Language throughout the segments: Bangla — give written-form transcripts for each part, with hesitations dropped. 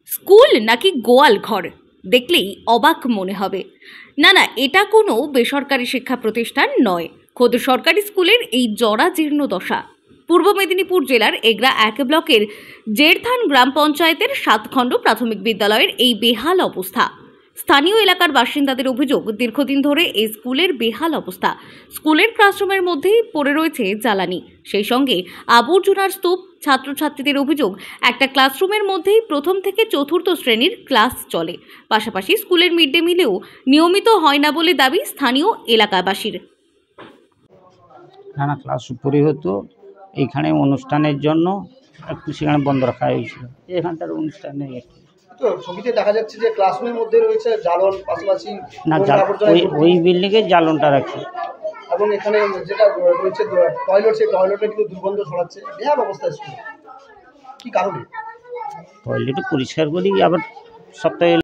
স্কুল নাকি গোয়াল ঘর দেখলেই অবাক মনে হবে। না না, এটা কোনো বেসরকারি শিক্ষা প্রতিষ্ঠান নয়, খোদ সরকারি স্কুলের এই জরাজীর্ণ দশা। পূর্ব মেদিনীপুর জেলার এগরা 1 ব্লকের জেরথান গ্রাম পঞ্চায়েতের 7 খণ্ড প্রাথমিক বিদ্যালয়ের এই বেহাল অবস্থা। স্থানীয় এলাকার বাসিন্দাদের অভিযোগ, দীর্ঘদিন ধরে এই স্কুলের বেহাল অবস্থা। স্কুলের ক্লাসরুমের মধ্যেই পড়ে রয়েছে জ্বালানি, সেই সঙ্গে আবর্জনার স্তূপ। ছাত্রছাত্রীদের অভিযোগ, একটা ক্লাসরুমের মধ্যেই প্রথম থেকে চতুর্থ শ্রেণীর ক্লাস চলে। পাশাপাশি স্কুলের মিড ডে মিলেও নিয়মিত হয় না বলে দাবি স্থানীয় এলাকাবাসীর। না ক্লাস উপরই হতো, এইখানে অনুষ্ঠানের জন্য একটু সেখানে বন্ধ রাখা হয়েছিল। এখানটার অনুষ্ঠান নেই। তো ছবিতে দেখা যাচ্ছে যে ক্লাসরুমের মধ্যে রয়েছে জ্বালন, পাশাপাশি না ওই বিল্ডিংয়ে জ্বালনটা রাখি, এবং এখানে যেটা রয়েছে টয়লেট, সেই টয়লেটে কিন্তু দুর্গন্ধ ছড়াচ্ছে। বেহাল অবস্থা স্কুল, কি কারণে? টয়লেটও পরিষ্কার করি, আবার সপ্তাহে।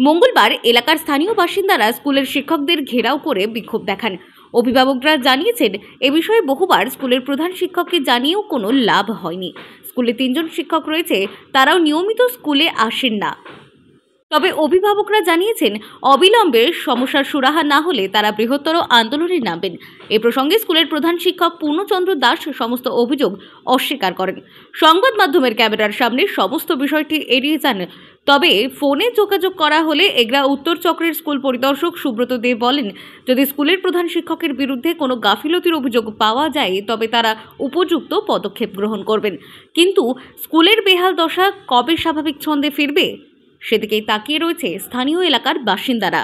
মঙ্গলবার এলাকার স্থানীয় বাসিন্দারা স্কুলের শিক্ষকদের ঘেরাও করে বিক্ষোভ দেখান। অভিভাবকরা জানিয়েছেন, এ বিষয়ে বহুবার স্কুলের প্রধান শিক্ষককে জানিয়েও কোনো লাভ হয়নি। স্কুলে 3 জন শিক্ষক রয়েছে, তারাও নিয়মিত স্কুলে আসেন না। তবে অভিভাবকরা জানিয়েছেন, অবিলম্বে সমস্যার সুরাহা না হলে তারা বৃহত্তর আন্দোলনে নামবেন। এ প্রসঙ্গে স্কুলের প্রধান শিক্ষক পূর্ণচন্দ্র দাস সমস্ত অভিযোগ অস্বীকার করেন। সংবাদ মাধ্যমের ক্যামেরার সামনে সমস্ত বিষয়টি এড়িয়ে যান। তবে ফোনে যোগাযোগ করা হলে এগরা উত্তর চক্রের স্কুল পরিদর্শক সুব্রত দে বলেন, যদি স্কুলের প্রধান শিক্ষকের বিরুদ্ধে কোনো গাফিলতির অভিযোগ পাওয়া যায় তবে তারা উপযুক্ত পদক্ষেপ গ্রহণ করবেন। কিন্তু স্কুলের বেহাল দশা কবে স্বাভাবিক ছন্দে ফিরবে, সেদিকেই তাকিয়ে রয়েছে স্থানীয় এলাকার বাসিন্দারা।